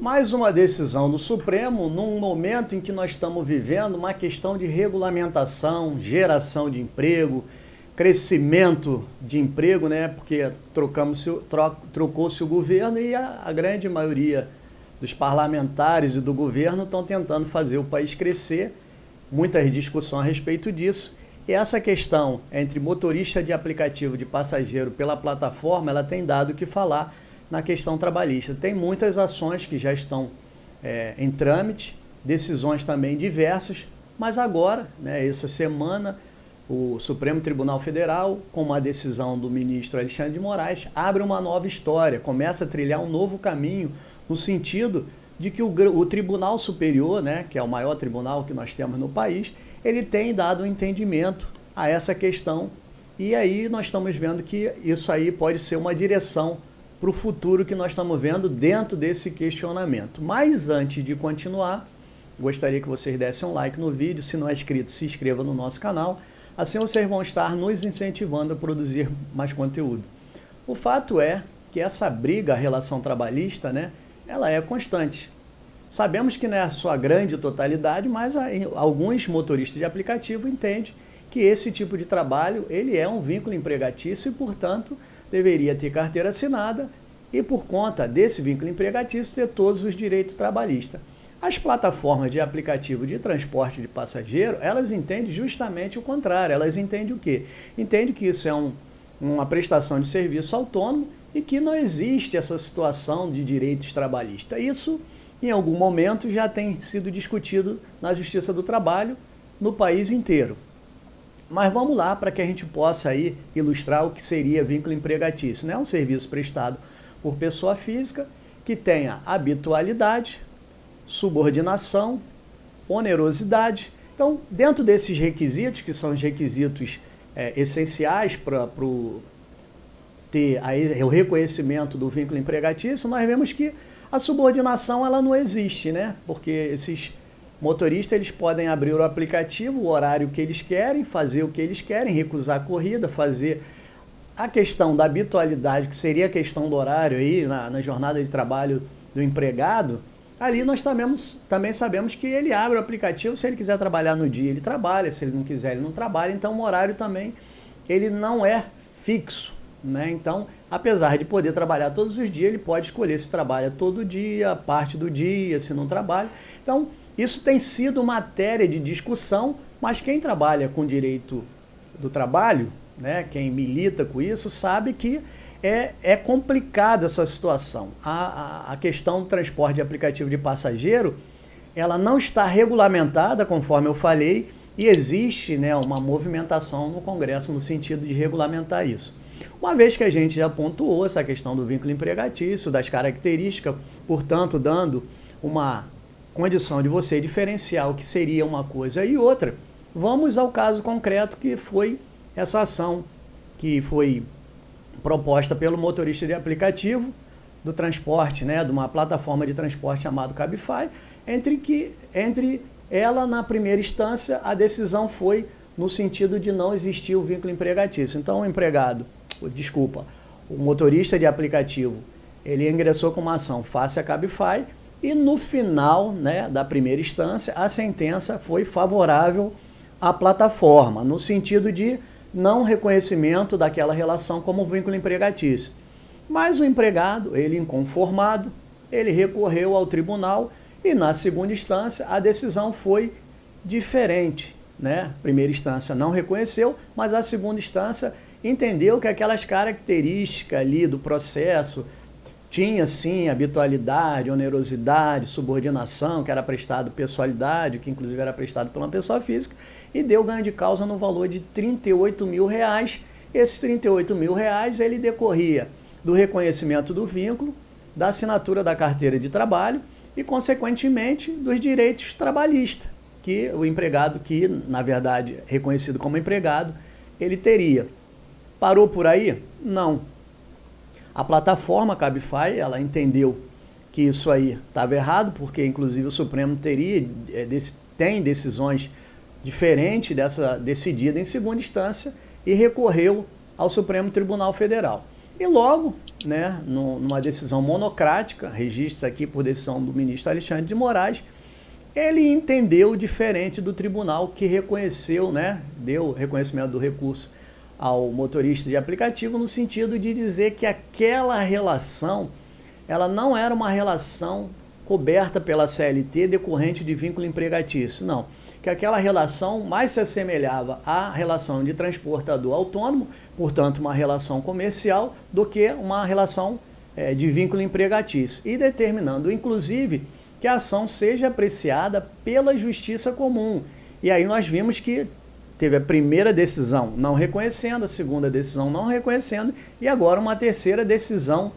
Mais uma decisão do Supremo num momento em que nós estamos vivendo uma questão de regulamentação, geração de emprego, crescimento de emprego, né? Porque trocou-se o governo e a grande maioria dos parlamentares e do governo estão tentando fazer o país crescer. Muitas discussões a respeito disso. E essa questão entre motorista de aplicativo de passageiro pela plataforma, ela tem dado o que falar na questão trabalhista. Tem muitas ações que já estão em trâmite, decisões também diversas, mas agora, né, essa semana, o Supremo Tribunal Federal, com uma decisão do ministro Alexandre de Moraes, abre uma nova história, começa a trilhar um novo caminho, no sentido de que o Tribunal Superior, né, que é o maior tribunal que nós temos no país, ele tem dado um entendimento a essa questão, e aí nós estamos vendo que isso aí pode ser uma direção para o futuro que nós estamos vendo dentro desse questionamento. Mas antes de continuar, gostaria que vocês dessem um like no vídeo, se não é inscrito, se inscreva no nosso canal, assim vocês vão estar nos incentivando a produzir mais conteúdo. O fato é que essa briga, a relação trabalhista, né, ela é constante. Sabemos que não é a sua grande totalidade, mas alguns motoristas de aplicativo entendem que esse tipo de trabalho ele é um vínculo empregatício e, portanto, deveria ter carteira assinada e, por conta desse vínculo empregatício, ter todos os direitos trabalhistas. As plataformas de aplicativo de transporte de passageiro, elas entendem justamente o contrário. Elas entendem o quê? Entendem que isso é uma prestação de serviço autônomo e que não existe essa situação de direitos trabalhistas. Isso, em algum momento, já tem sido discutido na Justiça do Trabalho no país inteiro. Mas vamos lá para que a gente possa aí ilustrar o que seria vínculo empregatício. É um serviço prestado por pessoa física que tenha habitualidade, subordinação, onerosidade. Então, dentro desses requisitos, que são os requisitos essenciais para ter o reconhecimento do vínculo empregatício, nós vemos que a subordinação ela não existe, né? Porque esses motoristas eles podem abrir o aplicativo, o horário que eles querem, fazer o que eles querem, recusar a corrida, fazer a questão da habitualidade, que seria a questão do horário aí na jornada de trabalho do empregado. Ali nós também sabemos que ele abre o aplicativo, se ele quiser trabalhar no dia, ele trabalha, se ele não quiser, ele não trabalha. Então, o horário também ele não é fixo, né? Então, apesar de poder trabalhar todos os dias, ele pode escolher se trabalha todo dia, parte do dia, se não trabalha. Então, isso tem sido matéria de discussão, mas quem trabalha com direito do trabalho, né, quem milita com isso, sabe que é complicado essa situação. A questão do transporte de aplicativo de passageiro, ela não está regulamentada, conforme eu falei, e existe, né, uma movimentação no Congresso no sentido de regulamentar isso. Uma vez que a gente já pontuou essa questão do vínculo empregatício, das características, portanto, dando uma condição de você diferenciar o que seria uma coisa e outra, vamos ao caso concreto que foi essa ação que foi proposta pelo motorista de aplicativo do transporte, né, de uma plataforma de transporte chamada Cabify, entre ela, na primeira instância, a decisão foi no sentido de não existir o vínculo empregatício. Então, o motorista de aplicativo, ele ingressou com uma ação face a Cabify e no final, né, da primeira instância, a sentença foi favorável à plataforma, no sentido de não reconhecimento daquela relação como vínculo empregatício. Mas o empregado, ele inconformado, ele recorreu ao tribunal e na segunda instância a decisão foi diferente, né? Primeira instância não reconheceu, mas a segunda instância entendeu que aquelas características ali do processo tinha sim habitualidade, onerosidade, subordinação, que era prestado pessoalidade, que inclusive era prestado por uma pessoa física, e deu ganho de causa no valor de R$38 mil. Esses R$38 mil ele decorria do reconhecimento do vínculo, da assinatura da carteira de trabalho e, consequentemente, dos direitos trabalhistas, que o empregado, que na verdade reconhecido como empregado, ele teria. Parou por aí? Não. A plataforma Cabify, ela entendeu que isso aí estava errado, porque inclusive o Supremo tem decisões diferentes dessa decidida em segunda instância e recorreu ao Supremo Tribunal Federal. E logo, né, numa decisão monocrática, registros aqui por decisão do ministro Alexandre de Moraes, ele entendeu diferente do tribunal que reconheceu, né, deu reconhecimento do recurso ao motorista de aplicativo no sentido de dizer que aquela relação, ela não era uma relação coberta pela CLT decorrente de vínculo empregatício, não. Que aquela relação mais se assemelhava à relação de transportador autônomo, portanto uma relação comercial, do que uma relação de vínculo empregatício. E determinando, inclusive, que a ação seja apreciada pela justiça comum. E aí nós vimos que teve a primeira decisão não reconhecendo, a segunda decisão não reconhecendo e agora uma terceira decisão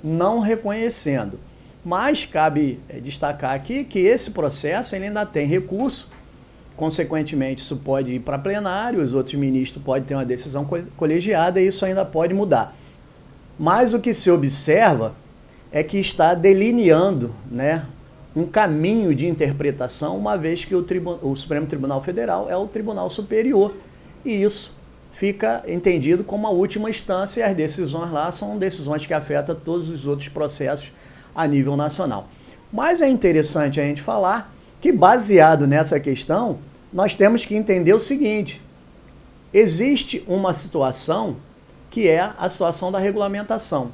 não reconhecendo. Mas cabe destacar aqui que esse processo ele ainda tem recurso, consequentemente isso pode ir para plenário, os outros ministros podem ter uma decisão colegiada e isso ainda pode mudar. Mas o que se observa é que está delineando, né, um caminho de interpretação, uma vez que o Supremo Tribunal Federal é o Tribunal Superior. E isso fica entendido como a última instância e as decisões lá são decisões que afetam todos os outros processos a nível nacional. Mas é interessante a gente falar que, baseado nessa questão, nós temos que entender o seguinte: existe uma situação que é a situação da regulamentação.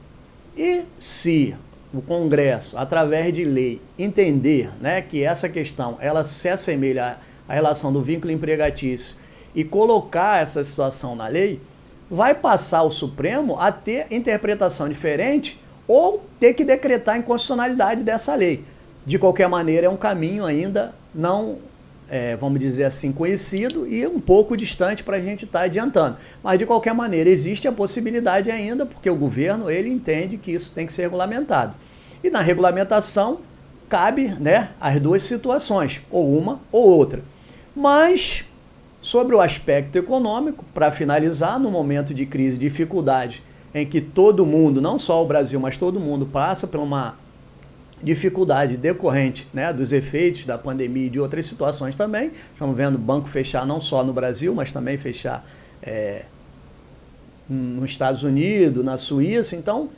E se o Congresso, através de lei, entender, né, que essa questão ela se assemelha à relação do vínculo empregatício e colocar essa situação na lei, vai passar o Supremo a ter interpretação diferente ou ter que decretar a inconstitucionalidade dessa lei. De qualquer maneira, é um caminho ainda não, vamos dizer assim, conhecido e um pouco distante para a gente estar adiantando. Mas, de qualquer maneira, existe a possibilidade ainda, porque o governo ele entende que isso tem que ser regulamentado. E na regulamentação, cabe, né, as duas situações, ou uma ou outra. Mas, sobre o aspecto econômico, para finalizar, no momento de crise e dificuldade, em que todo mundo, não só o Brasil, mas todo mundo passa por uma dificuldade decorrente, né, dos efeitos da pandemia e de outras situações também. Estamos vendo o banco fechar não só no Brasil, mas também fechar nos Estados Unidos, na Suíça. Então,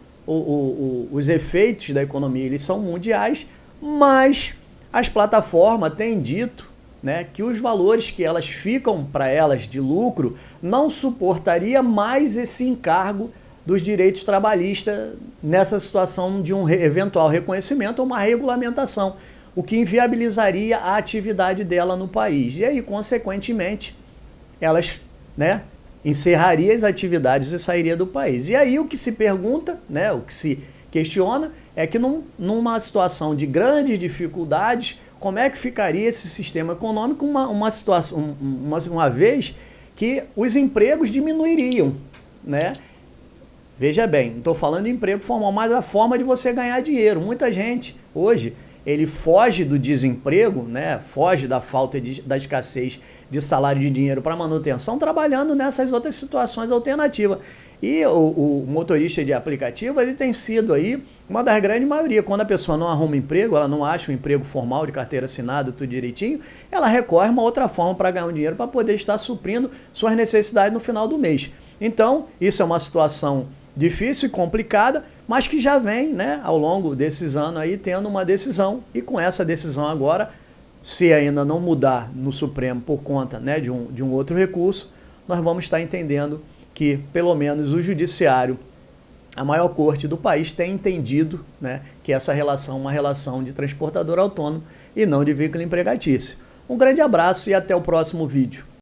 os efeitos da economia eles são mundiais, mas as plataformas têm dito, né, que os valores que elas ficam para elas de lucro não suportaria mais esse encargo dos direitos trabalhistas nessa situação de um eventual reconhecimento ou uma regulamentação, o que inviabilizaria a atividade dela no país. E aí, consequentemente, elas, né, encerraria as atividades e sairia do país. E aí o que se pergunta, né, o que se questiona, é que numa situação de grandes dificuldades, como é que ficaria esse sistema econômico uma vez que os empregos diminuiriam, né? Veja bem, não estou falando de emprego formal, mas a forma de você ganhar dinheiro. Muita gente hoje ele foge do desemprego, né? Foge da falta da escassez de salário de dinheiro para manutenção, trabalhando nessas outras situações alternativas. E o motorista de aplicativo ele tem sido aí uma das grandes maioria. Quando a pessoa não arruma emprego, ela não acha um emprego formal de carteira assinada, tudo direitinho, ela recorre a uma outra forma para ganhar um dinheiro para poder estar suprindo suas necessidades no final do mês. Então, isso é uma situação difícil e complicada, mas que já vem, né, ao longo desses anos aí tendo uma decisão, e com essa decisão agora, se ainda não mudar no Supremo por conta, né, de um outro recurso, nós vamos estar entendendo que pelo menos o judiciário, a maior corte do país, tem entendido, né, que essa relação é uma relação de transportador autônomo e não de vínculo empregatício. Um grande abraço e até o próximo vídeo.